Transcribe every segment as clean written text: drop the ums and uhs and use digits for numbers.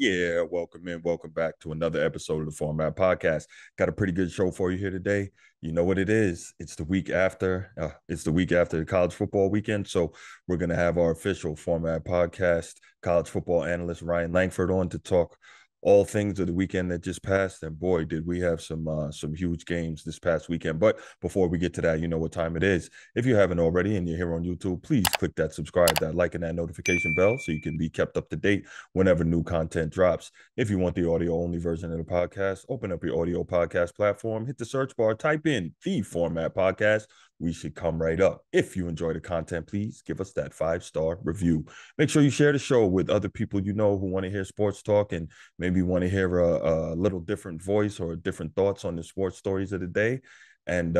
Yeah, welcome in. Welcome back to another episode of the Format Podcast. Got a pretty good show for you here today. You know what it is. It's the week after. It's the week after the college football weekend. So we're gonna have our official Format Podcast college football analyst Ryan Lankford on to talk all things of the weekend that just passed. And boy, did we have some huge games this past weekend. But before we get to that, you know what time it is. If you haven't already and you're here on YouTube, please click that subscribe, that like, and that notification bell so you can be kept up to date whenever new content drops. If you want the audio only version of the podcast, open up your audio podcast platform, hit the search bar, type in the Format Podcast. We should come right up. If you enjoy the content, please give us that 5-star review. Make sure you share the show with other people you know who want to hear sports talk and maybe want to hear a little different voice or different thoughts on the sports stories of the day. And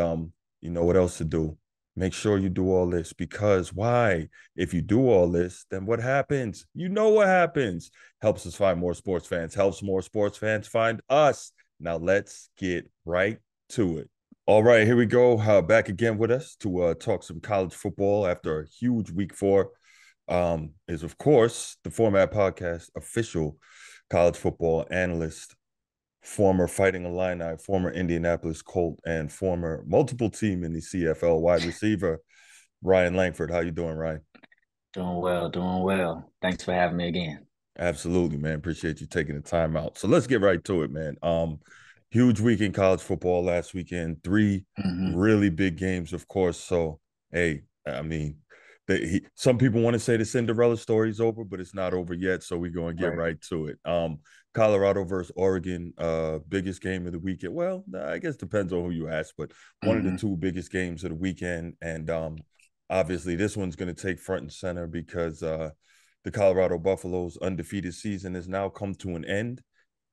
you know what else to do. Make sure you do all this because why? If you do all this, then what happens? You know what happens. Helps us find more sports fans, helps more sports fans find us. Now let's get right to it. All right, here we go. Back again with us to talk some college football after a huge week 4 is, of course, the Format Podcast official college football analyst, former Fighting Illini, former Indianapolis Colt, and former multiple team in the CFL wide receiver, Ryan Lankford. How you doing, Ryan? Doing well, doing well. Thanks for having me again. Absolutely, man. Appreciate you taking the time out. So let's get right to it, man. Huge week in college football last weekend. 3 Hmm. really big games, of course. So, hey, I mean, some people want to say the Cinderella story is over, but it's not over yet. So we're going to get Right. right to it. Colorado versus Oregon, biggest game of the weekend. Well, I guess depends on who you ask, but one of the Hmm. two biggest games of the weekend. And obviously, this one's going to take front and center because the Colorado Buffaloes' undefeated season has now come to an end.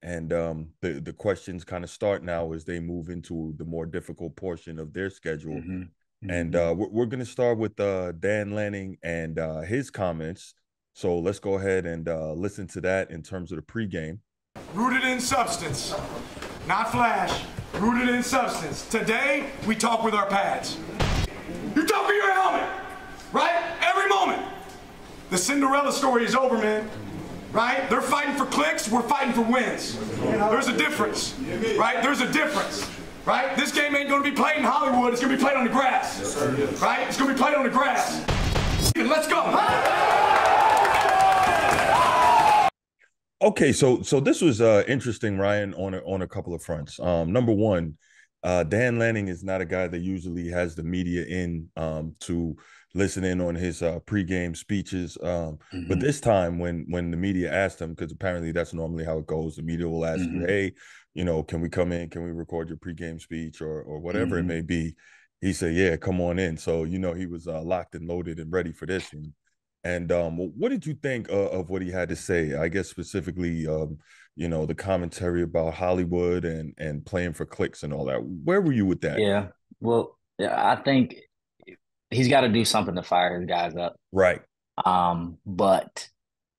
And the questions kind of start now as they move into the more difficult portion of their schedule. Hmm. And Hmm. we're going to start with Dan Lanning and his comments. So let's go ahead and listen to that in terms of the pregame. Rooted in substance, not flash. Rooted in substance. Today, we talk with our pads. You talk with your helmet, right? Every moment. The Cinderella story is over, man. Right? They're fighting for clicks, we're fighting for wins. There's a difference, right? There's a difference, right? This game ain't gonna be played in Hollywood, it's gonna be played on the grass, right? It's gonna be played on the grass. Let's go. Okay, so this was interesting, Ryan, on a couple of fronts. Number one, Dan Lanning is not a guy that usually has the media in to listen in on his pregame speeches. But Hmm. this time, when the media asked him, because apparently that's normally how it goes, the media will ask you, Hmm. "Hey, can we come in? Can we record your pregame speech or whatever it Hmm. may be?" He said, "Yeah, come on in." So he was locked and loaded and ready for this one. And what did you think of what he had to say? I guess specifically, the commentary about Hollywood and playing for clicks and all that. Where were you with that? Yeah. Well, yeah, I think he's got to do something to fire his guys up. Right. But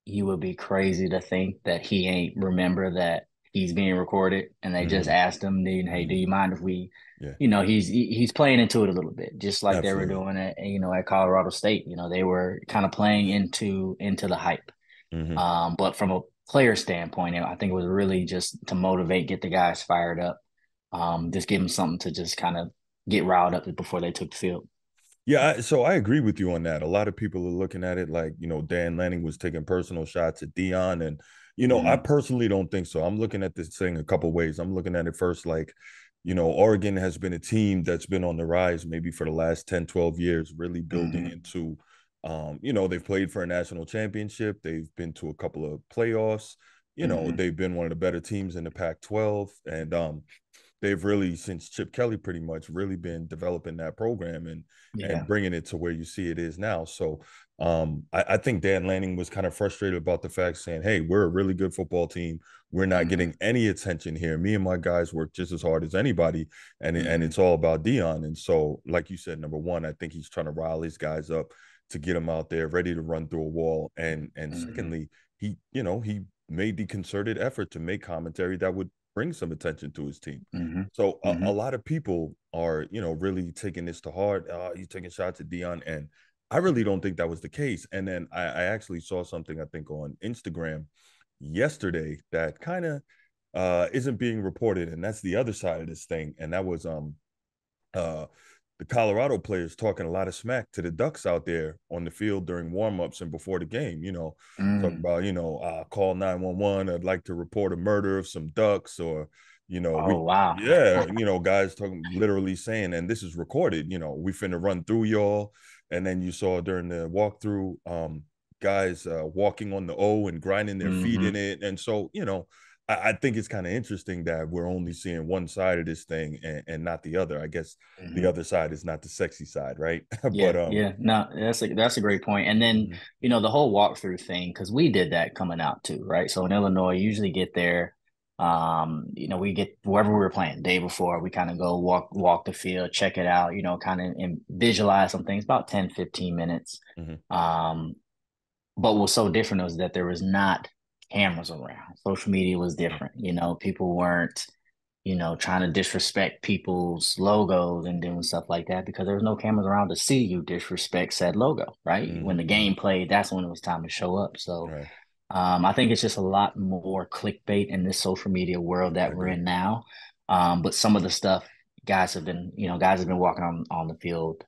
you would be crazy to think that he ain't remember that he's being recorded and they just Hmm. asked him, hey, do Hmm. you mind if we, Yeah. he's playing into it a little bit, just like they were Absolutely. doing at Colorado State. They were kind of playing into the hype. Hmm. But from a player standpoint, I think it was really just to motivate, get the guys fired up, just give them something to just kind of get riled up before they took the field. Yeah, so I agree with you on that. A lot of people are looking at it like, Dan Lanning was taking personal shots at Dion. And, I Hmm. personally don't think so. I'm looking at this thing a couple ways. I'm looking at it first like, Oregon has been a team that's been on the rise maybe for the last 10, 12 years, really building Hmm. into, they've played for a national championship. They've been to a couple of playoffs. Hmm. They've been one of the better teams in the Pac-12. And they've really, since Chip Kelly, pretty much really been developing that program and Yeah. bringing it to where you see it is now. So I think Dan Lanning was kind of frustrated about the fact saying, "Hey, we're a really good football team. We're not Hmm. getting any attention here. Me and my guys work just as hard as anybody, and Hmm. it's all about Dion." And so, like you said, number one, I think he's trying to rile his guys up to get them out there ready to run through a wall. And Hmm. secondly, he made the concerted effort to make commentary that would bring some attention to his team. Hmm. So a Hmm. lot of people are, really taking this to heart. He's taking shots at Dion, and I really don't think that was the case. And then I actually saw something I think on Instagram yesterday that kind of isn't being reported, and that's the other side of this thing. And that was uh the Colorado players talking a lot of smack to the Ducks out there on the field during warmups and before the game. Talking Mm. about call 911. I'd like to report a murder of some Ducks, or Oh, wow. guys talking literally saying, and this is recorded. We finna run through y'all, and then you saw during the walkthrough, guys walking on the O and grinding their feet Hmm. in it, and so I think it's kind of interesting that we're only seeing one side of this thing and not the other. I guess the Hmm. other side is not the sexy side, right? Yeah, But yeah. No, that's a great point. And then, mhm, the whole walkthrough thing, because we did that coming out too, right? So in Illinois, you usually get there, we get wherever we were playing day before, we kind of go walk the field, check it out, kind of and visualize some things, about 10, 15 minutes. mhm, Um, but what's so different was that there was not cameras around. Social media was mhm, different. People weren't trying to disrespect people's logos and doing stuff like that because there was no cameras around to see you disrespect said logo, right? When mhm, the mhm. game played, that's when it was time to show up. So Right. I think it's just a lot more clickbait in this social media world I that we're agree. in now. But some of the stuff guys have been walking on the field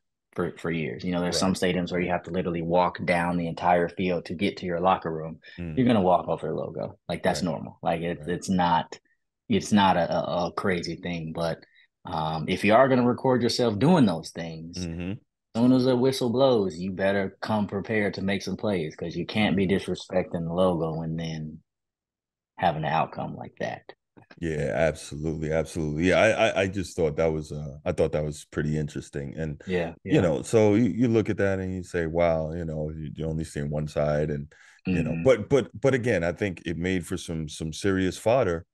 for years. There's some Right. stadiums where you Right. have to literally walk down the entire field to get to your locker room. You're Mhm. gonna walk over the logo. Like that's Right. normal. Like Right. it's not a crazy thing. But if you are gonna record yourself doing those things, Mhm. as soon as a whistle blows, you better come prepared to make some plays because you can't be Mhm. disrespecting the logo and then having an outcome like that. Yeah, absolutely, absolutely. Yeah, I just thought that was pretty interesting. And Yeah, yeah. so you look at that and you say, wow, you only seeing one side, and Mm-hmm. but again, I think it made for some serious fodder.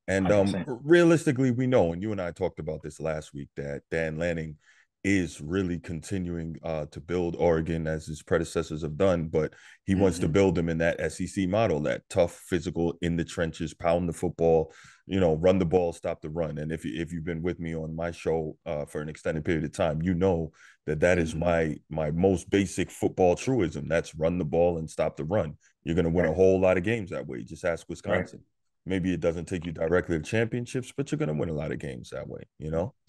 And 100%. realistically, we know, and you and I talked about this last week, that Dan Lanning is really continuing to build Oregon as his predecessors have done, but he wants to Mm-hmm. build them in that SEC model, that tough, physical, in the trenches, pound the football, run the ball, stop the run. And if you've been with me on my show for an extended period of time, that is Mm-hmm. my most basic football truism. That's run the ball and stop the run. You're going to win a Right, whole lot of games that way. Just ask right. Wisconsin. Maybe it doesn't take you directly to championships, but you're going to win a lot of games that way.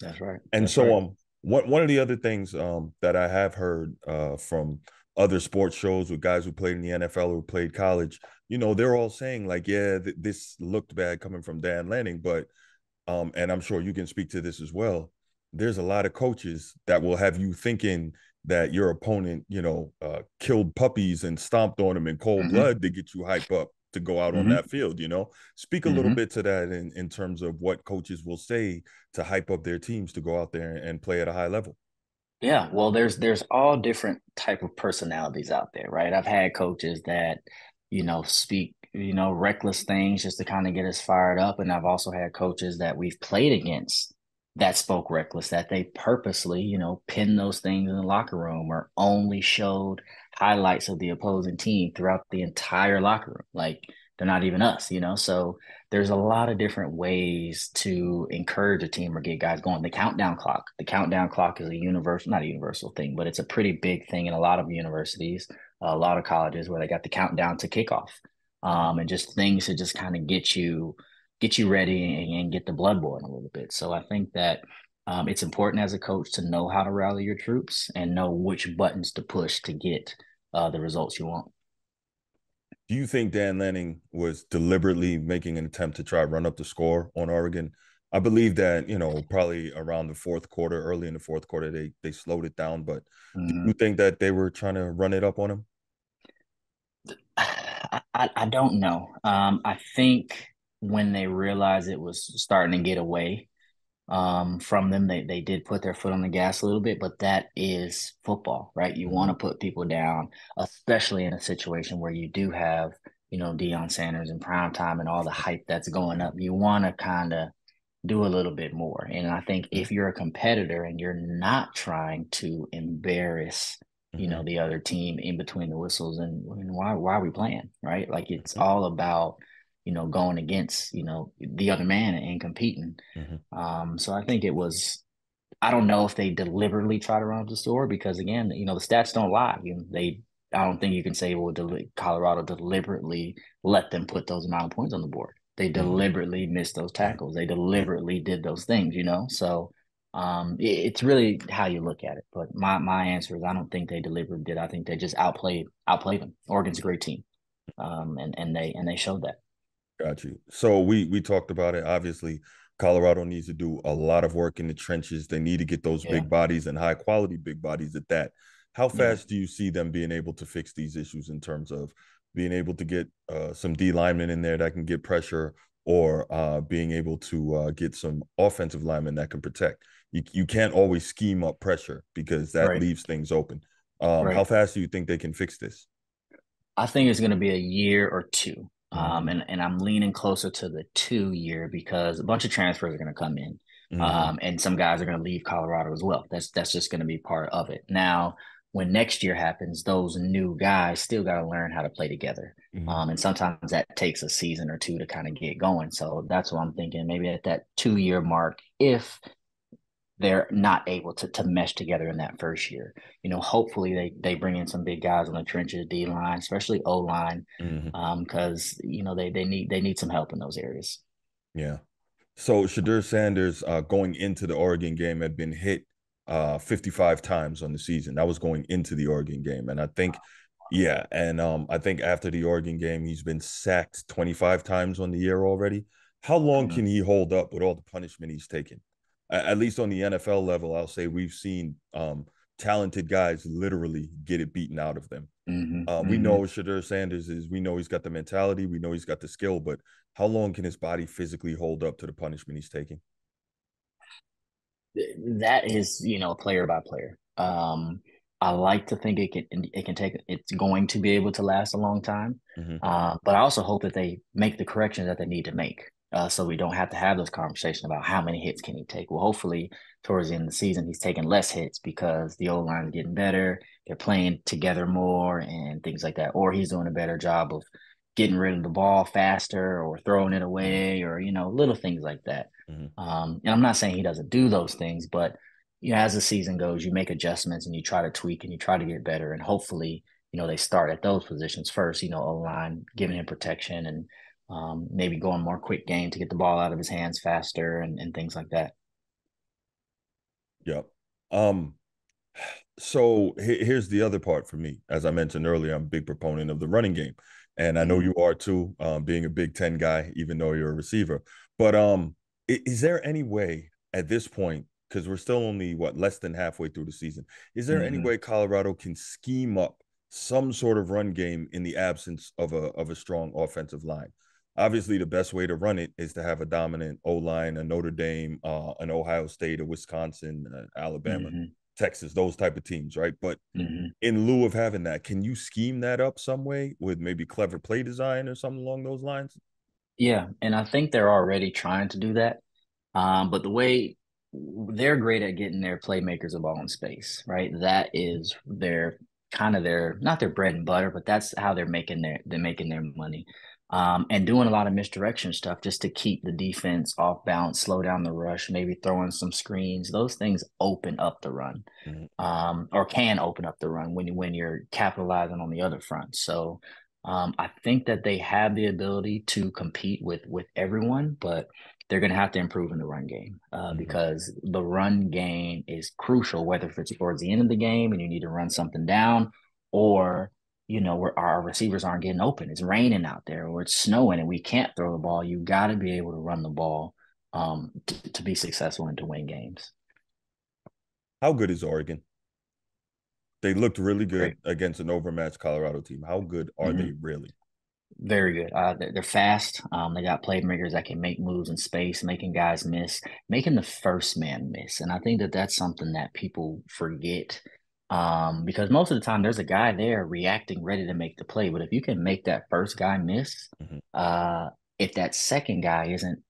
That's right. And That's so right. one of the other things that I have heard from other sports shows with guys who played in the NFL or who played college, they're all saying like, yeah, this looked bad coming from Dan Lanning, but and I'm sure you can speak to this as well. There's a lot of coaches that will have you thinking that your opponent, killed puppies and stomped on them in cold Mm-hmm. blood to get you hype up to go out on Mm-hmm. that field. Speak a little Mm-hmm. bit to that in terms of what coaches will say to hype up their teams to go out there and play at a high level. Yeah, well, there's all different type of personalities out there, right? I've had coaches that, speak, reckless things just to kind of get us fired up. And I've also had coaches that we've played against that spoke reckless, that they purposely, pinned those things in the locker room or only showed highlights of the opposing team throughout the entire locker room. Like they're not even us. So there's a lot of different ways to encourage a team or get guys going. The countdown clock is not a universal thing, but it's a pretty big thing in a lot of universities, a lot of colleges where they got the countdown to kickoff, and just things to just kind of get you ready and get the blood boiling a little bit. So I think that it's important as a coach to know how to rally your troops and know which buttons to push to get the results you want. Do you think Dan Lanning was deliberately making an attempt to try run up the score on Oregon? I believe that, probably around the fourth quarter, early in the fourth quarter, they slowed it down. But do you Mhm. think that they were trying to run it up on him? I don't know. I think when they realized it was starting to get away from them, they did put their foot on the gas a little bit, but that is football, right? You want Mm-hmm. to put people down, especially in a situation where you do have, Deion Sanders in prime time and all the hype that's going Right. up. You want to kind of do a little bit more. And I think Mm-hmm. if you're a competitor and you're not trying to embarrass, Mm-hmm. the other team in between the whistles, and why are we playing, right? Like it's Mm-hmm. all about, going against, the other man and competing. Mm-hmm. So I think I don't know if they deliberately try to run up the score because again, the stats don't lie. They I don't think you can say, well, Colorado deliberately let them put those amount of points on the board. They deliberately missed those tackles. They deliberately did those things, you know? So it's really how you look at it. But my answer is I don't think they deliberately did. I think they just outplayed them. Oregon's a great team. And they showed that. Got you. So we talked about it. Obviously, Colorado needs to do a lot of work in the trenches. They need to get those Yeah. big bodies and high quality big bodies at that. How Yeah. fast do you see them being able to fix these issues in terms of being able to get some D linemen in there that can get pressure, or being able to get some offensive linemen that can protect? You can't always scheme up pressure because that Right. leaves things open. How Right. fast do you think they can fix this? I think it's going to be a year or two. Mm-hmm. And I'm leaning closer to the 2 year because a bunch of transfers are going to come in. Mm-hmm. And some guys are going to leave Colorado as well. That's just going to be part of it. Now, when next year happens, those new guys still got to learn how to play together. Mm-hmm. And sometimes that takes a season or two to kind of get going. So that's what I'm thinking. Maybe at that 2 year mark, if they're not able to mesh together in that first year. You know, hopefully they bring in some big guys on the trenches, D line, especially O line, Mm-hmm. because you know they need some help in those areas. Yeah. So Shadur Sanders, going into the Oregon game, had been hit 55 times on the season. That was going into the Oregon game. And I think, yeah, and I think after the Oregon game, he's been sacked 25 times on the year already. How long Mm-hmm. can he hold up with all the punishment he's taken? At least on the NFL level, I'll say we've seen talented guys literally get it beaten out of them. Mm-hmm. We Mm-hmm. know Shadur Sanders we know he's got the mentality, we know he's got the skill, but how long can his body physically hold up to the punishment he's taking? That is, you know, player by player. I like to think it can take it's going to be able to last a long time. Mm-hmm. But I also hope that they make the corrections that they need to make. So we don't have to have this conversation about how many hits can he take. Well, hopefully towards the end of the season he's taking less hits because the old line is getting better, they're playing together more and things like that. Or he's doing a better job of getting rid of the ball faster or throwing it away or, you know, little things like that. Mm-hmm. And I'm not saying he doesn't do those things, but you know, as the season goes, you make adjustments and you try to tweak and you try to get better. And hopefully, you know, they start at those positions first, you know, O-line, giving him protection and maybe going more quick game to get the ball out of his hands faster and things like that. Yep. Um, so here's the other part for me. As I mentioned earlier, I'm a big proponent of the running game. And I know Mm-hmm. you are too, being a Big Ten guy, even though you're a receiver. But is there any way at this point, because we're still only less than halfway through the season, is there any Mm-hmm. way Colorado can scheme up some sort of run game in the absence of a strong offensive line? Obviously, the best way to run it is to have a dominant O line, a Notre Dame, an Ohio State, a Wisconsin, Alabama, Mm-hmm. Texas, those type of teams, right? But Mm-hmm. in lieu of having that, can you scheme that up some way with maybe clever play design or something along those lines? Yeah, and I think they're already trying to do that. But the way they're great at getting their playmakers a ball in space, right? That is their kind of their not their bread and butter, but that's how they're making their money. And doing a lot of misdirection stuff just to keep the defense off balance, slow down the rush, maybe throwing some screens. Those things open up the run, Mhm. or can open up the run when you're capitalizing on the other front. So I think that they have the ability to compete with everyone, but they're going to have to improve in the run game Mhm. because the run game is crucial, whether if it's towards the end of the game and you need to run something down, or you know where our receivers aren't getting open. It's raining out there, or it's snowing, and we can't throw the ball. You got to be able to run the ball to be successful and to win games. How good is Oregon? They looked really Great. good against an overmatched Colorado team. How good are they Mhm. really? Very good. They're fast. They got playmakers that can make moves in space, making guys miss, making the first man miss. And I think that that's something that people forget because most of the time there's a guy there reacting, ready to make the play. But if you can make that first guy miss, Mhm. uh, if that second guy isn't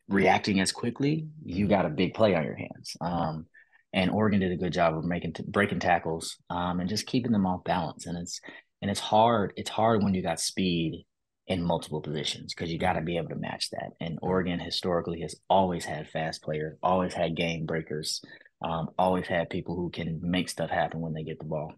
reacting as quickly, you Mhm. got a big play on your hands. Mhm. And Oregon did a good job of breaking tackles and just keeping them off balance. And it's hard. It's hard when you got speed in multiple positions because you got to Mhm. be able to match that. And Yep. Oregon historically has always had fast players, always had game breakers, always had people who can make stuff happen when they get the ball.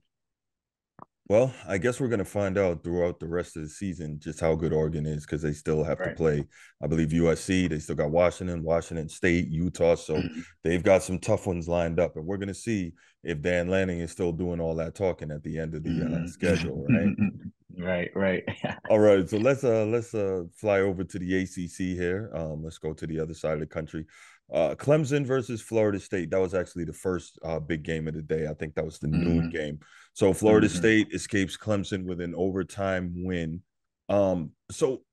Well, I guess we're going to find out throughout the rest of the season just how good Oregon is because they still have to Right. play, I believe, USC. They still got Washington, Washington State, Utah. So Mhm. they've got some tough ones lined up. And we're going to see if Dan Lanning is still doing all that talking at the end of the Mhm. schedule, right? Right, right. All right, so let's fly over to the ACC here. Let's go to the other side of the country. Clemson versus Florida State. That was actually the first big game of the day. I think that was the noon Hmm. game. So Florida Hmm. State escapes Clemson with an overtime win. So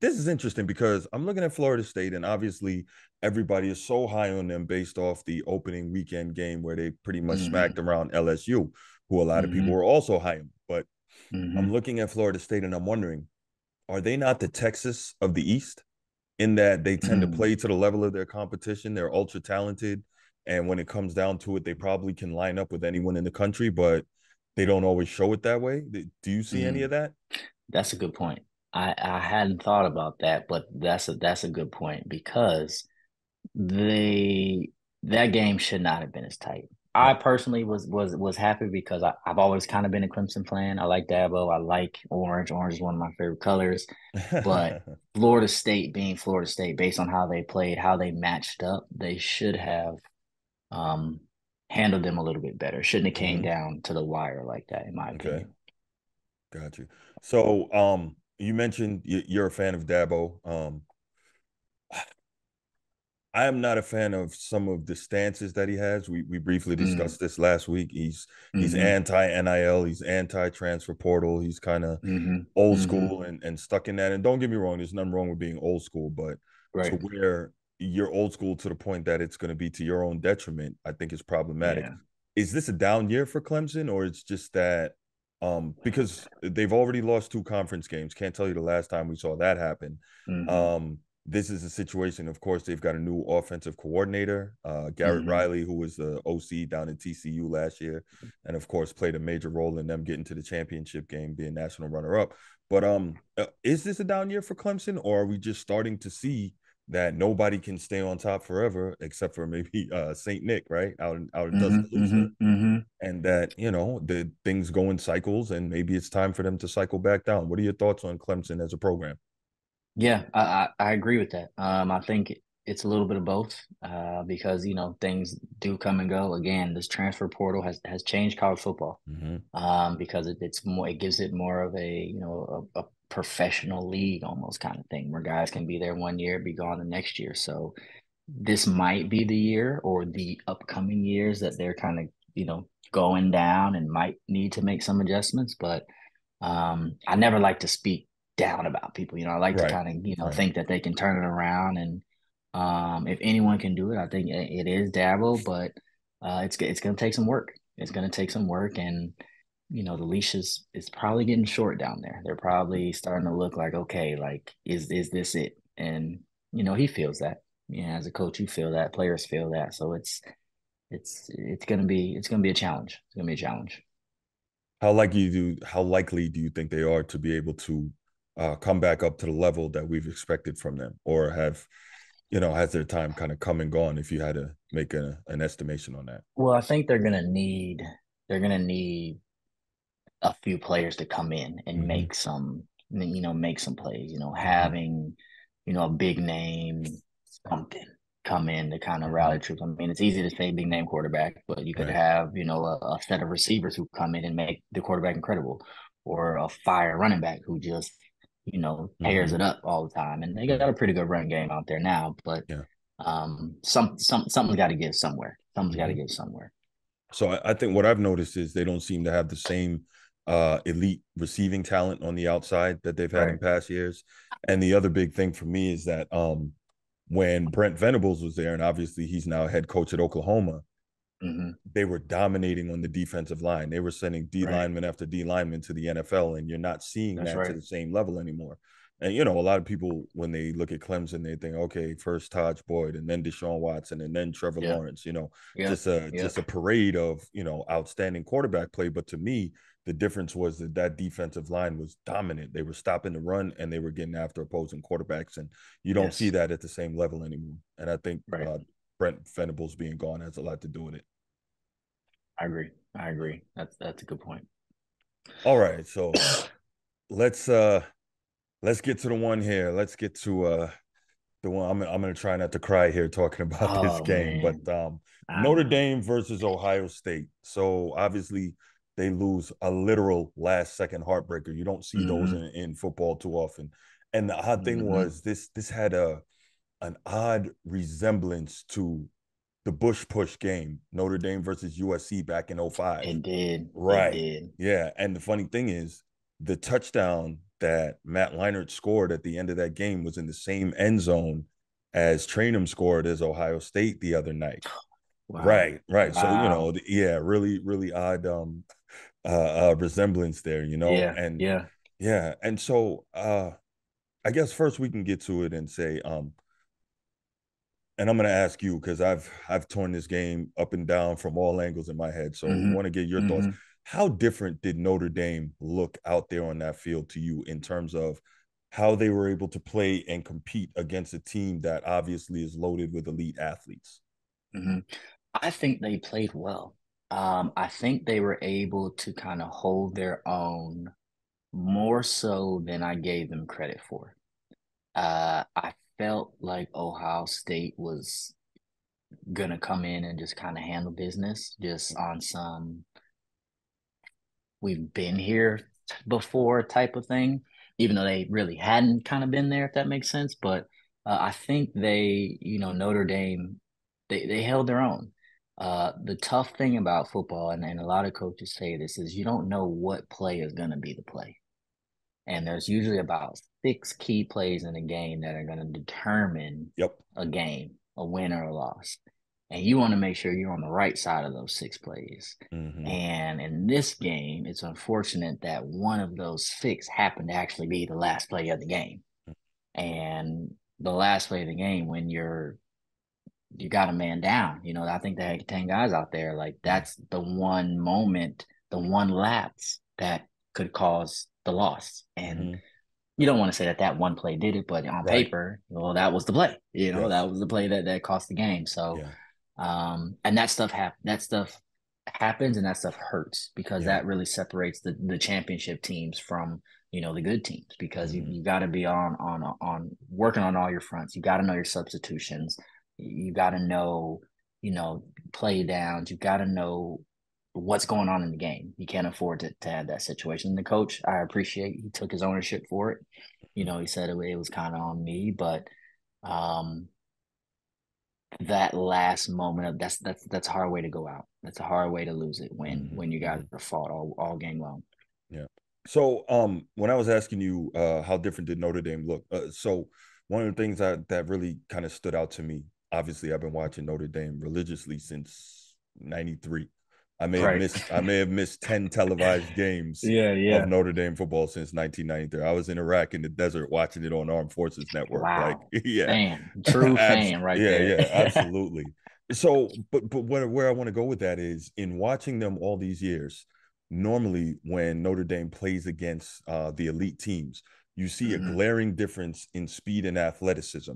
this is interesting because I'm looking at Florida State, and obviously everybody is so high on them based off the opening weekend game where they pretty much Hmm. smacked around LSU, who a lot of people Hmm. were also high on. But I'm Hmm. looking at Florida State and I'm wondering, are they not the Texas of the East in that they tend to Hmm. play to the level of their competition? They're ultra talented. And when it comes down to it, they probably can line up with anyone in the country, but they don't always show it that way. Do you see any Hmm. of that? That's a good point. I hadn't thought about that, but that's a good point because they that game should not have been as tight. I No. personally was happy because I've always kind of been a Clemson fan. I like Dabo. I like orange. Orange is one of my favorite colors. But Florida State being Florida State, based on how they played, how they matched up, they should have um handled them a little bit better. Shouldn't have came Hmm. down to the wire like that, in my Okay, opinion. got you. So, you mentioned you're a fan of Dabo. I am not a fan of some of the stances that he has. We briefly Mm, discussed this last week. He's mm-hmm, anti NIL. He's anti transfer portal. He's kind of mm-hmm, old mm-hmm. school and stuck in that. And don't get me wrong, there's nothing wrong with being old school, but to Right. where you're old school to the point that it's going to be to your own detriment, I think is problematic. Yeah. Is this a down year for Clemson, or it's just that because they've already lost two conference games? Can't tell you the last time we saw that happen. Mm-hmm, Um, this is a situation, of course, they've got a new offensive coordinator, Garrett mm-hmm. Riley, who was the OC down at TCU last year, and of course played a major role in them getting to the championship game, being national runner-up. But is this a down year for Clemson, or are we just starting to see that nobody can stay on top forever, except for maybe Saint Nick, right, out in Mm-hmm, Tuscaloosa, mm-hmm, mm-hmm. and that the things go in cycles, and maybe it's time for them to cycle back down. What are your thoughts on Clemson as a program? Yeah, I agree with that. I think it's a little bit of both, because things do come and go. Again, this transfer portal has changed college football, Mm-hmm. because it's more, it gives it more of a a professional league almost kind of thing where guys can be there one year, be gone the next year. So this might be the year or the upcoming years that they're kind of going down and might need to make some adjustments, but. I never like to speak down about people. I like to Right, kind of, right. think that they can turn it around. And if anyone can do it, I think it is Dabo, but it's going to take some work. It's going to take some work. And, the leash is probably getting short down there. They're probably starting to look like, okay, like, is this it? And, he feels that. Yeah, as a coach, you feel that. Players feel that. So it's gonna be a challenge. It's gonna be a challenge. How likely do you think they are to be able to come back up to the level that we've expected from them, or has their time kind of come and gone? If you had to make an estimation on that. Well, I think they're gonna need a few players to come in and Mm-hmm. make some plays. Mm-hmm. Having a big name something come in to kind of Mm-hmm. rally troops. I mean, it's easy to say big name quarterback, but you could Right. have a set of receivers who come in and make the quarterback incredible, or a fire running back who just tears Mm-hmm. it up all the time. And they got Right. a pretty good run game out there now, but Yeah. something's got to give somewhere. Something's got to Mm-hmm. give somewhere. So I think what I've noticed is they don't seem to have the same elite receiving talent on the outside that they've had in Right. past years. And the other big thing for me is that when Brent Venables was there, and obviously he's now head coach at Oklahoma, Hmm. they were dominating on the defensive line. They were sending D Right. lineman after D lineman to the NFL, and you're not seeing That's that to right. the same level anymore. And a lot of people when they look at Clemson, they think, okay, first Taj Boyd, and then Deshaun Watson, and then Trevor Yeah. Lawrence. Yep. Just Yep. a parade of outstanding quarterback play. But to me, the difference was that defensive line was dominant. They were stopping the run and they were getting after opposing quarterbacks, and you don't see Yes. that at the same level anymore. And I think Right. Brent Venables being gone has a lot to do with it. I agree. I agree. That's a good point. All right, so let's let's get to the one here. Let's get to the one. I'm gonna try not to cry here talking about this Oh game, but man, I Notre know. Dame versus Ohio State. So obviously they lose a literal last second heartbreaker. You don't see those Mm-hmm. in football too often. And the odd thing Mm-hmm. was this had an odd resemblance to the Bush push game, Notre Dame versus USC back in '05. It did. It Right. did. Yeah. And the funny thing is, the touchdown that Matt Leinart scored at the end of that game was in the same end zone as Trainum scored as Ohio State the other night. Wow. Right, right. So, Wow. yeah, really, really odd resemblance there, Yeah. and Yeah. yeah. And so I guess first we can get to it and say, and I'm going to ask you because I've torn this game up and down from all angles in my head. So Mm-hmm. want to get your thoughts. Mm-hmm. How different did Notre Dame look out there on that field to you in terms of how they were able to play and compete against a team that obviously is loaded with elite athletes? Mm-hmm. I think they played well. I think they were able to kind of hold their own more so than I gave them credit for. I felt like Ohio State was gonna come in and just kind of handle business, just on some we've been here before type of thing, even though they really hadn't kind of been there, if that makes sense. But I think Notre Dame, they held their own. The tough thing about football, and a lot of coaches say this, is you don't know what play is going to be the play. And there's usually about six key plays in a game that are going to determine Yep. a game, a win or a loss. And you want to make sure you're on the right side of those six plays. Mm-hmm. And in this game, it's unfortunate that one of those six happened to actually be the last play of the game. And the last play of the game, when you got a man down, I think they had 10 guys out there. Like that's the one moment, the one lapse that could cause the loss. And Mm-hmm. you don't want to say that one play did it, but on Right. paper, well, that was the play. Yes. That was the play that cost the game. So, Yeah. and that stuff happens, and that stuff hurts because Yeah. that really separates the championship teams from the good teams, because Mm-hmm. you got to be on working on all your fronts. You got to know your substitutions. You got to know play downs. You got to know what's going on in the game. You can't afford to have that situation. And the coach, I appreciate, he took his ownership for it. He said it was kind of on me, but um, that last moment of that's a hard way to go out. That's a hard way to lose it Mm-hmm. when you guys Mm-hmm. are fought all game long. Yeah. So, when I was asking you, how different did Notre Dame look? So one of the things that really kind of stood out to me, obviously, I've been watching Notre Dame religiously since '93. Right. I may have missed 10 televised games Yeah, of yeah. Notre Dame football since 1993. I was in Iraq in the desert watching it on Armed Forces Network. Like, Wow. yeah, Fan. True fan right yeah, there. yeah, absolutely. So, but where I want to go with that is in watching them all these years. Normally, when Notre Dame plays against the elite teams, you see a Hmm. glaring difference in speed and athleticism.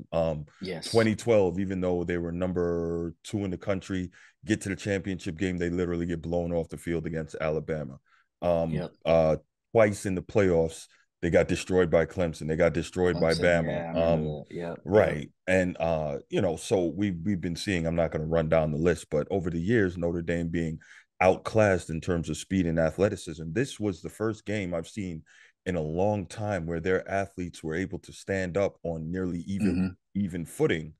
Yes. 2012, even though they were number 2 in the country, get to the championship game, they literally get blown off the field against Alabama. Um, Yep. uh, Twice in the playoffs, they got destroyed by Clemson. They got destroyed by Clemson. Bama. Yeah, I remember that. Yep. Yep. Right. And so we've been seeing, I'm not going to run down the list, but over the years, Notre Dame being outclassed in terms of speed and athleticism. This was the first game I've seen in a long time where their athletes were able to stand up on nearly Hmm. even footing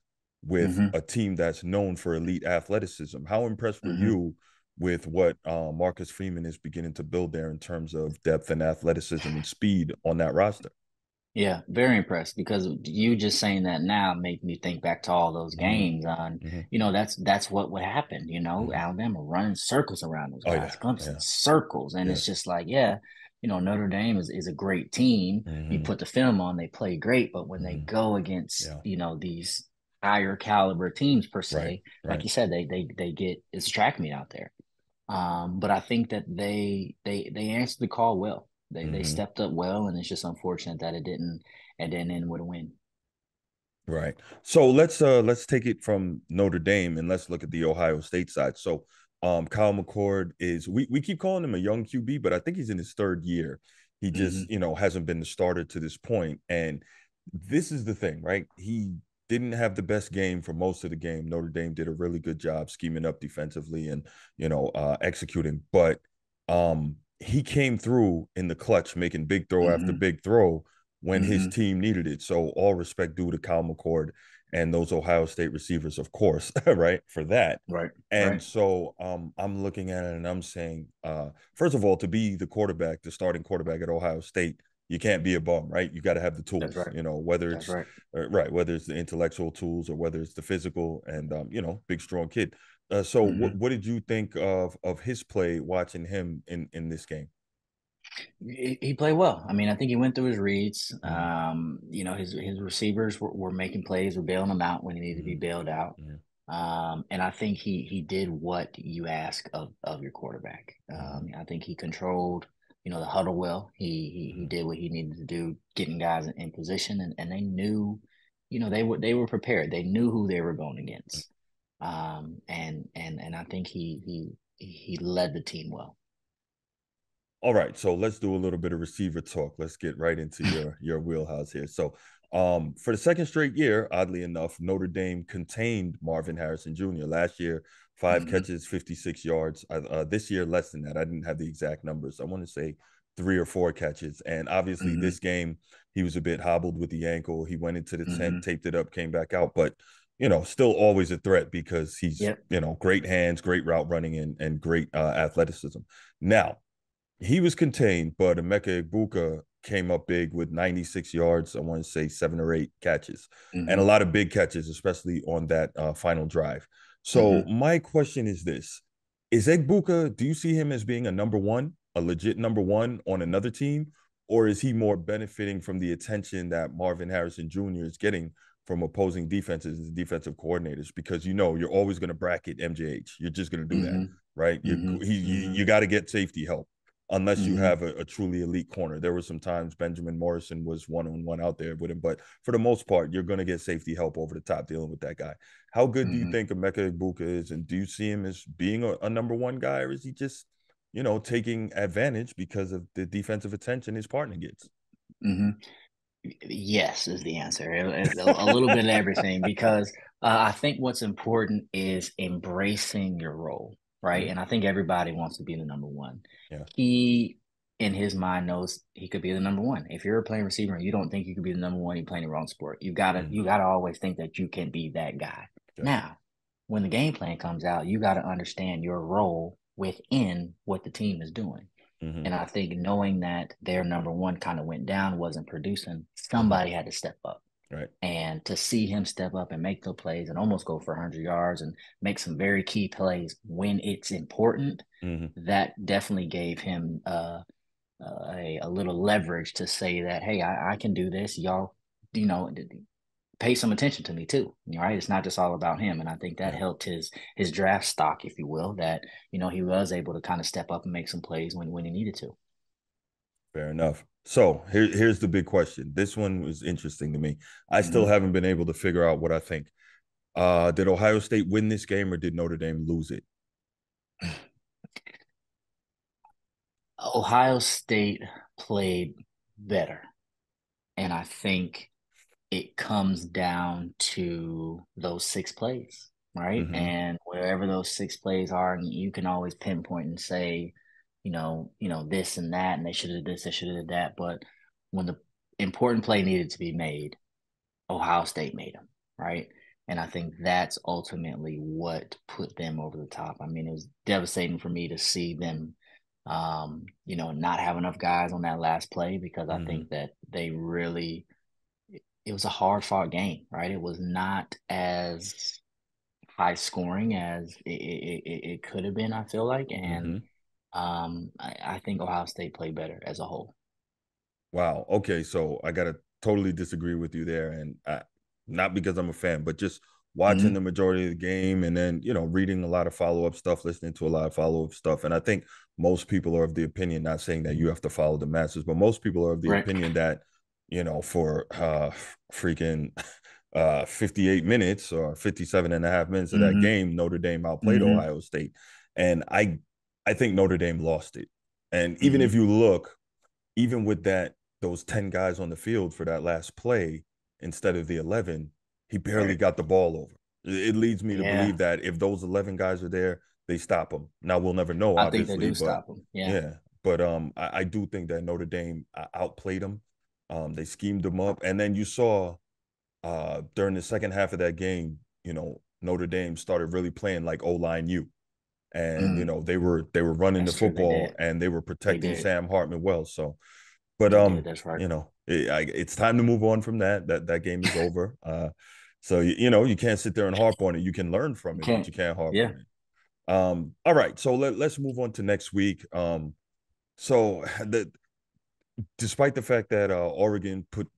with Hmm. a team that's known for elite athleticism. How impressed were Hmm. you with what Marcus Freeman is beginning to build there in terms of depth and athleticism and speed on that roster? Yeah, very impressed, because you just saying that now make me think back to all those Mm-hmm. games on, Mm-hmm. that's what would happen, Mm-hmm. Alabama running circles around those Oh yeah, guys, Clemson yeah, circles. And it's yes. just like, yeah, Notre Dame is a great team. You Mm-hmm. put the film on, they play great, but when they Mm-hmm. go against, Yeah, these higher caliber teams per right, se, like right. you said, they get it's track meet out there. But I think that they answered the call well. They Mm-hmm. stepped up well, and it's just unfortunate that it didn't end with a win. Right. So let's take it from Notre Dame and let's look at the Ohio State side. So Kyle McCord is we keep calling him a young QB, but I think he's in his third year. He just, Mm-hmm. hasn't been the starter to this point. And this is the thing, right? He didn't have the best game for most of the game. Notre Dame did a really good job scheming up defensively and, executing. But he came through in the clutch, making big throw after Mm-hmm. big throw when his Mm-hmm. team needed it. So all respect due to Kyle McCord and those Ohio State receivers, of course, right, for that. Right. And Right. so I'm looking at it and I'm saying, first of all, to be the quarterback, the starting quarterback at Ohio State, you can't be a bum, right? You got to have the That's tools, right. whether That's it's right. right, whether it's the intellectual tools or whether it's the physical and, big, strong kid. So Mm-hmm. what did you think of his play watching him in this game? He played well. I mean, I think he went through his reads. Mm-hmm, His receivers were making plays, were bailing him out when he needed to be mm-hmm, bailed out. mm-hmm, And I think he did what you ask of your quarterback. mm-hmm, I think he controlled, the huddle well. He mm-hmm. did what he needed to do, getting guys in position, and they knew, they were prepared. They knew who they were going against. And I think he led the team well. All right, so let's do a little bit of receiver talk. Let's get right into your wheelhouse here. So, for the second straight year, oddly enough, Notre Dame contained Marvin Harrison Jr. Last year, 5 catches, 56 yards. This year, less than that. I didn't have the exact numbers. I want to say 3 or 4 catches. And obviously, Mm-hmm. this game, he was a bit hobbled with the ankle. He went into the tent, Mm-hmm. taped it up, came back out, but still always a threat because he's Yep. great hands, great route running, and great athleticism. Now he was contained, but Emeka Egbuka came up big with 96 yards. I want to say 7 or 8 catches and a Mm-hmm. lot of big catches, especially on that final drive. So Mm-hmm. my question is this: Is Egbuka? Do you see him as being a number one, a legit number one on another team, or is he more benefiting from the attention that Marvin Harrison Jr. is getting from opposing defenses and defensive coordinators? Because you're always going to bracket MJH. You're just going to do that, Mm-hmm. right? Mm-hmm. You got to get safety help unless you Mm-hmm. have a truly elite corner. There were some times Benjamin Morrison was one-on-one out there with him, but for the most part, you're going to get safety help over the top dealing with that guy. How good do you Mm-hmm. think Emeka Egbuka is, and do you see him as being a number one guy, or is he just, taking advantage because of the defensive attention his partner gets? Mm-hmm. Yes is the answer. A little bit of everything because I think what's important is embracing your role, right? Mm-hmm. And I think everybody wants to be the number one. Yeah. He, in his mind, knows he could be the number one. If you're playing receiver and you don't think you could be the number one, you're playing the wrong sport. You gotta Mm-hmm. you gotta always think that you can be that guy. Okay. Now, when the game plan comes out, you gotta understand your role within what the team is doing. Mm-hmm. And I think knowing that their number one kind of went down, wasn't producing, Mm-hmm. somebody had to step up. Right. And to see him step up and make the plays and almost go for 100 yards and make some very key plays when it's important, Mm-hmm. that definitely gave him a little leverage to say that, hey, I can do this. Y'all, you know, pay some attention to me too. Right? It's not just all about him, and I think that Yeah. helped his draft stock, if you will. That he was able to kind of step up and make some plays when he needed to. Fair enough. So here's the big question. This one was interesting to me. I still Mm-hmm. haven't been able to figure out what I think. Did Ohio State win this game or did Notre Dame lose it? Ohio State played better, and I think it comes down to those 6 plays, right? Mm-hmm. And wherever those 6 plays are, and you can always pinpoint and say, this and that, and they should have this, they should have did that. But when the important play needed to be made, Ohio State made them, right? And I think that's ultimately what put them over the top. I mean, it was devastating for me to see them, not have enough guys on that last play because I Mm-hmm. think that they really, it was a hard fought game, right? It was not as high scoring as it could have been, I feel like. And Mm-hmm. I think Ohio State played better as a whole. Wow. Okay. So I gotta totally disagree with you there, and not because I'm a fan, but just watching Mm-hmm. the majority of the game, and then reading a lot of follow up stuff, listening to a lot of follow up stuff, and I think most people are of the opinion, not saying that you have to follow the masses, but most people are of the Right. opinion that for freaking 58 minutes or 57 and a half minutes of that Mm-hmm. game, Notre Dame outplayed Mm-hmm. Ohio State. And I think Notre Dame lost it. And even Mm-hmm. if you look, even with those 10 guys on the field for that last play instead of the 11, he barely Right. got the ball over. It leads me to Yeah. believe that if those 11 guys are there, they stop him. Now we'll never know, I think they obviously, do but stop them. Yeah. yeah. But I do think that Notre Dame outplayed them. They schemed them up, and then you saw during the second half of that game, Notre Dame started really playing like O-line U, and Mm, they were running the that's true. They football did. and they were They protecting did. Sam Hartman well. So, but They did. That's right. it's time to move on from that. That game is over. So you can't sit there and harp on it. You can learn from You it, but can't. you can't harp Yeah. on it. All right, so let's move on to next week. So despite the fact that Oregon put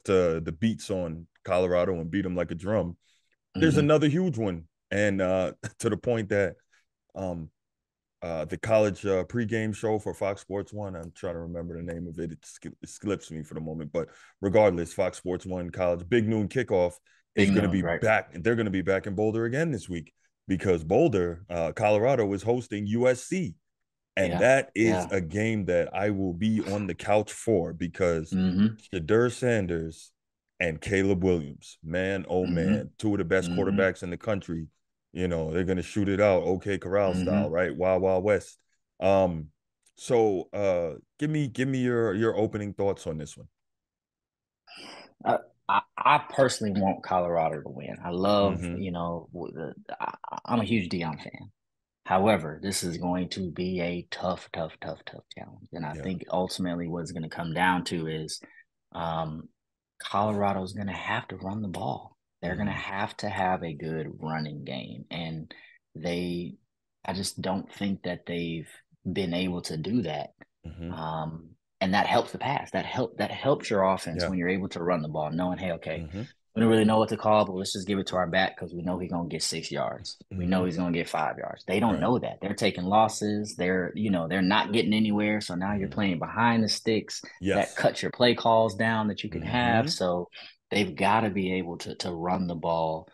the beats on Colorado and beat them like a drum, there's Mm-hmm. another huge one, and to the point that um, the college pregame show for Fox Sports One. I'm trying to remember the name of it. It slips me for the moment, but regardless, Fox Sports One college big noon kickoff is Big going to noon, be right? back. They're going to be back in Boulder again this week because Boulder, Colorado, is hosting USC. And Yeah. that is Yeah. a game that I will be on the couch for because Mm-hmm. Shedeur Sanders and Caleb Williams, man, oh Mm-hmm. man, two of the best Mm-hmm. quarterbacks in the country. They're gonna shoot it out, OK Corral style, Mm-hmm. right? Wild Wild West. So give me your opening thoughts on this one. I, I personally want Colorado to win. I love, Mm-hmm. I'm a huge Dion fan. However, this is going to be a tough, tough, tough, tough challenge. And I Yeah. think ultimately what it's going to come down to is um, Colorado's going to have to run the ball. They're going Mm-hmm. to have a good running game. And they, I just don't think that they've been able to do that. Mm-hmm. Um, and that helps the pass. That helps your offense Yeah. when you're able to run the ball, knowing, hey, okay, Mm-hmm. we don't really know what to call, but let's just give it to our back because we know he's gonna get 6 yards. We know Mm-hmm. he's gonna get 5 yards. They don't Right. know that. They're taking losses. They're not getting anywhere. So now you're Mm-hmm. playing behind the sticks. That Yes. cuts your play calls down that you can have. Mm-hmm. So they've got to be able to run the ball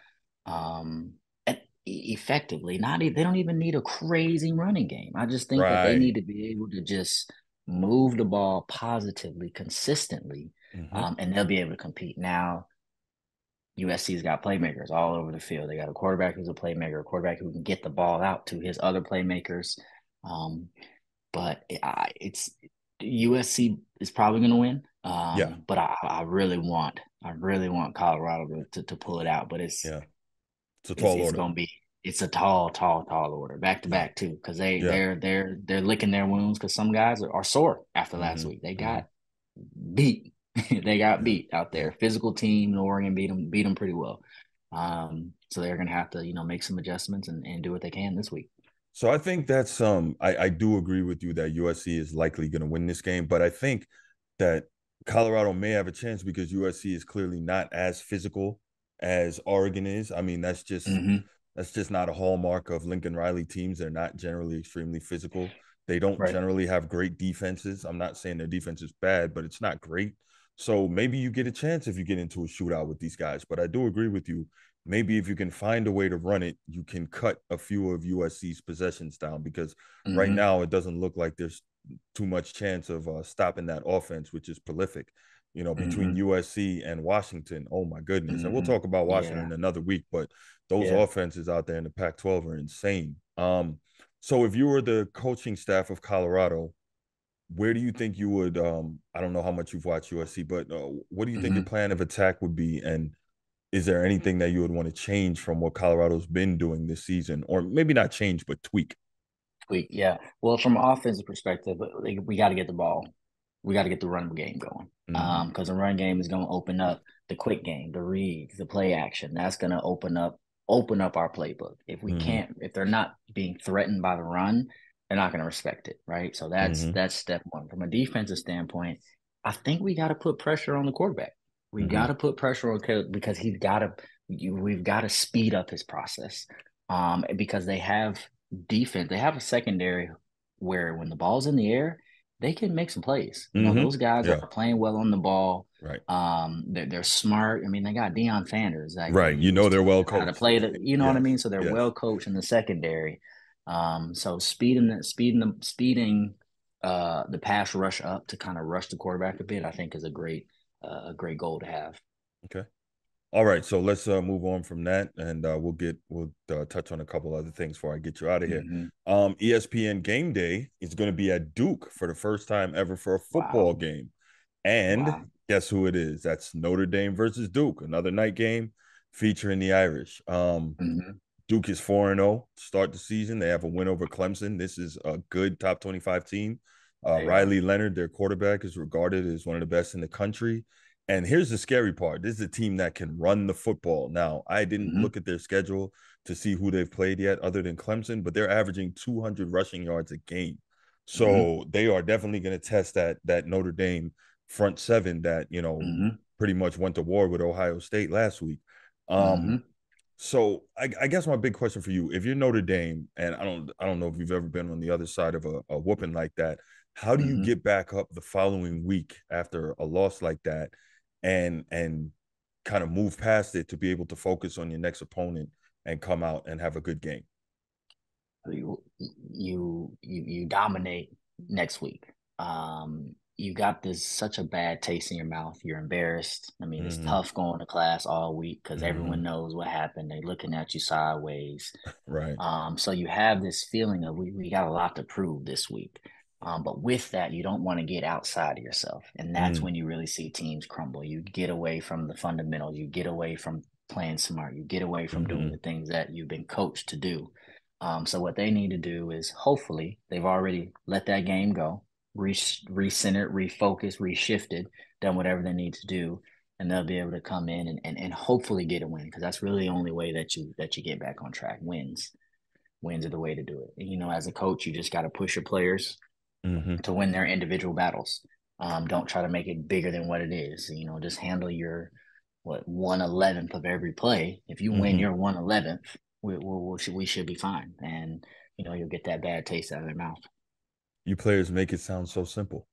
effectively. They don't even need a crazy running game. I just think that they Right. need to be able to just move the ball positively, consistently, Mm-hmm. and they'll be able to compete. Now, USC's got playmakers all over the field. They got a quarterback who's a playmaker, a quarterback who can get the ball out to his other playmakers. Um, but it's USC is probably going to win. Yeah. But I really want Colorado to pull it out. But Yeah. It's a it's tall it's order. gonna be it's a tall, tall, tall order, back to Yeah. back too, because they Yeah. they're licking their wounds because some guys are sore after last Mm-hmm. week. They Mm-hmm. got beat. They got Yeah. beat out Yeah. there. Physical team, and Oregon beat them pretty well. So they're gonna have to make some adjustments and do what they can this week. So I think that's I do agree with you that USC is likely going to win this game, but I think that Colorado may have a chance because USC is clearly not as physical as Oregon is. I mean, Mm-hmm. that's just not a hallmark of Lincoln Riley teams. They're not generally extremely physical. They don't Right. generally have great defenses. I'm not saying their defense is bad, but it's not great. So maybe you get a chance if you get into a shootout with these guys. But I do agree with you. Maybe if you can find a way to run it, you can cut a few of USC's possessions down because right Mm-hmm. now it doesn't look like there's too much chance of stopping that offense, which is prolific. Between Mm-hmm. USC and Washington, oh my goodness. And we'll Mm-hmm. talk about Yeah. Washington another week, but those Yeah. offenses out there in the Pac-12 are insane. So if you were the coaching staff of Colorado, where do you think you would I don't know how much you've watched USC, but what do you think your Mm-hmm. plan of attack would be? And is there anything that you would want to change from what Colorado's been doing this season? Or maybe not change, but tweak? Tweak. Yeah. Well, from an offensive perspective, we got to get the ball. We got to get the run game going. Mm-hmm. Because the run game is going to open up the quick game, the reads, the play action. That's going to open up our playbook. Mm-hmm. If they're not being threatened by the run, they're not going to respect it, right? So Mm-hmm. that's step one. From a defensive standpoint, I think we got to put pressure on the quarterback. We Mm-hmm. got to put pressure on Caleb because we've got to speed up his process. Because they have defense, they have a secondary where when the ball's in the air, they can make some plays. Mm-hmm. Those guys are Yeah. playing well on the ball. Right. They're smart. I mean, they got Deion Sanders, like Right. who's They're teaching well them how to coached. play what I Yes. mean? So they're Yes. well coached in the secondary. So speeding the pass rush up to kind of rush the quarterback a bit, I think is a great goal to have. Okay. All right, so let's move on from that, and we'll touch on a couple other things before I get you out of here. Mm-hmm. ESPN Game Day is going to be at Duke for the first time ever for a football Wow. game, and Wow. guess who it is? That's Notre Dame versus Duke, another night game featuring the Irish. Mm-hmm. Duke is 4-0 to start the season. They have a win over Clemson. This is a good top 25 team. They are. Riley Leonard, their quarterback, is regarded as one of the best in the country. And here's the scary part. This is a team that can run the football. Now, I didn't Mm-hmm. look at their schedule to see who they've played yet other than Clemson, but they're averaging 200 rushing yards a game. Mm-hmm. So they are definitely going to test that Notre Dame front seven that, Mm-hmm. pretty much went to war with Ohio State last week. Mm-hmm. So I guess my big question for you, if you're Notre Dame, and I don't know if you've ever been on the other side of a whooping like that, how do you Mm-hmm. get back up the following week after a loss like that and kind of move past it to be able to focus on your next opponent and come out and have a good game? You dominate next week. You got this such a bad taste in your mouth. You're embarrassed. I mean, it's Mm-hmm. tough going to class all week because Mm-hmm. everyone knows what happened. They're looking at you sideways. Right. So you have this feeling of we got a lot to prove this week. But with that, you don't want to get outside of yourself. And that's Mm. when you really see teams crumble. You get away from the fundamentals, you get away from playing smart, you get away from doing Mm-hmm. the things that you've been coached to do. So what they need to do is hopefully they've already let that game go, recentered, refocused, reshifted, done whatever they need to do, and they'll be able to come in and hopefully get a win because that's really the only way that you get back on track. Wins are the way to do it. And, as a coach, you just got to push your players Mm-hmm. to win their individual battles. Don't try to make it bigger than what it is. Just handle your 1/11th of every play. If you win Mm-hmm. your 1/11th, we should be fine, and you'll get that bad taste out of their mouth. You players make it sound so simple.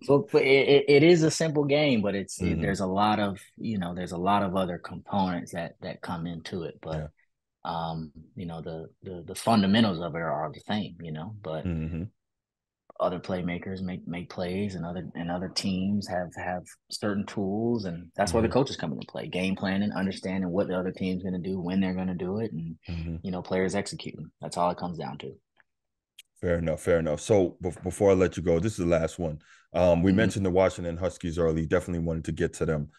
So but it is a simple game, but Mm-hmm. there's a lot of there's a lot of other components that come into it. But Yeah. the fundamentals of it are the same. But Mm-hmm. other playmakers make plays, and other teams have certain tools, and that's where the Mm-hmm. coaches come into play. Game planning, understanding what the other team's going to do, when they're going to do it, and Mm-hmm. players executing. That's all it comes down to. Fair enough. Fair enough. So before I let you go, this is the last one. We Mm-hmm. mentioned the Washington Huskies early. Definitely wanted to get to them.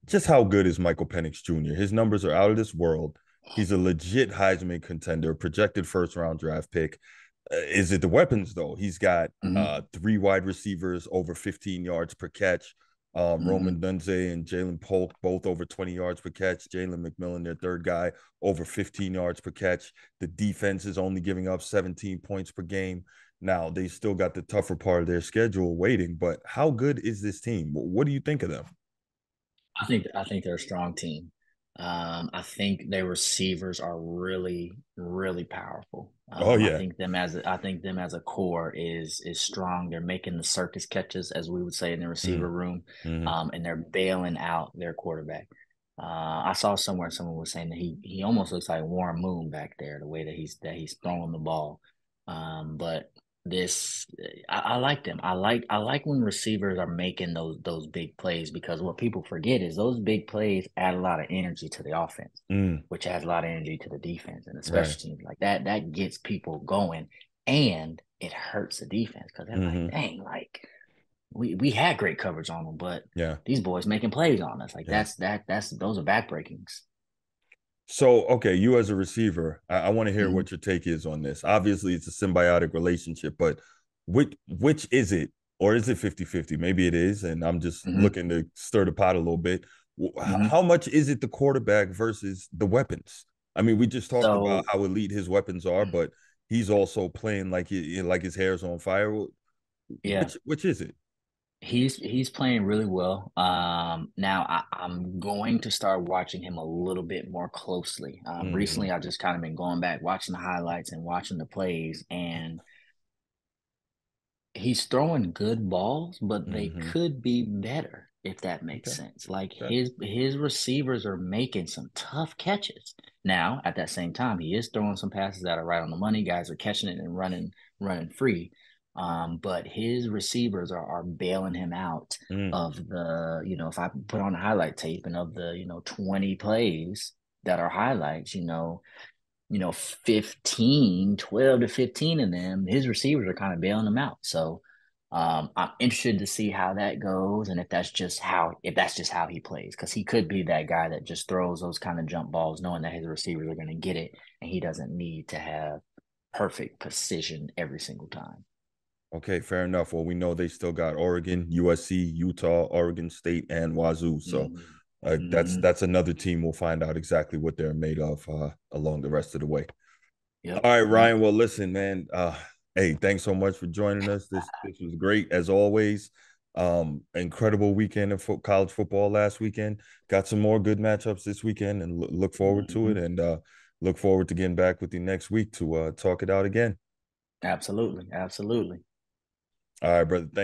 Just how good is Michael Penix Jr.? His numbers are out of this world. He's a legit Heisman contender, projected first round draft pick. Is it the weapons though? He's got Mm-hmm. 3 wide receivers over 15 yards per catch. Mm-hmm. Roman Dunze and Jalen Polk both over 20 yards per catch. Jalen McMillan, their third guy, over 15 yards per catch. The defense is only giving up 17 points per game. Now they still got the tougher part of their schedule waiting, but how good is this team? What do you think of them? I think they're a strong team. I think their receivers are really, really powerful. Oh I yeah. think them as a core is strong. They're making the circus catches, as we would say in the receiver room, Mm-hmm. and they're bailing out their quarterback. I saw somewhere someone was saying that he almost looks like Warren Moon back there, the way that he's throwing the ball. But this I like them. I like when receivers are making those big plays because what people forget is those big plays add a lot of energy to the offense, Mm, which adds a lot of energy to the defense and the right. special teams like that. That gets people going and it hurts the defense because they're like, Mm-hmm. dang, like we had great coverage on them, but Yeah. these boys making plays on us. Like Yeah. that's those are backbreakings. So, okay, you as a receiver, I want to hear Mm-hmm. what your take is on this. Obviously, it's a symbiotic relationship, but which is it? Or is it 50-50? Maybe it is, and I'm just Mm-hmm. looking to stir the pot a little bit. Mm-hmm. How much is it the quarterback versus the weapons? I mean, we just talked about So how elite his weapons are, but he's also playing like his hair's on fire. yeah. Which is it? He's playing really well. Now I'm going to start watching him a little bit more closely. Mm-hmm. Recently I've just kind of been going back, watching the highlights and watching the plays, and he's throwing good balls, but they Mm-hmm. could be better. if that makes Okay. sense. Like Okay. his receivers are making some tough catches. Now, at that same time, he is throwing some passes that are right on the money. Guys are catching it and running free. But his receivers are bailing him out Mm. of the, if I put on a highlight tape and of the, 20 plays that are highlights, 15, 12 to 15 of them, his receivers are kind of bailing him out. So I'm interested to see how that goes and if that's just how he plays, because he could be that guy that just throws those kind of jump balls knowing that his receivers are going to get it and he doesn't need to have perfect precision every single time. Okay, fair enough. Well, we know they still got Oregon, USC, Utah, Oregon State, and Wazoo. So that's Mm-hmm. that's another team. We'll find out exactly what they're made of along the rest of the way. Yep. All right, Yep. Ryan. Well, listen, man. Hey, thanks so much for joining us. This was great as always. Incredible weekend of college football last weekend. Got some more good matchups this weekend, and look forward to Mm-hmm. it. And look forward to getting back with you next week to talk it out again. Absolutely. Absolutely. All right, brother. Thank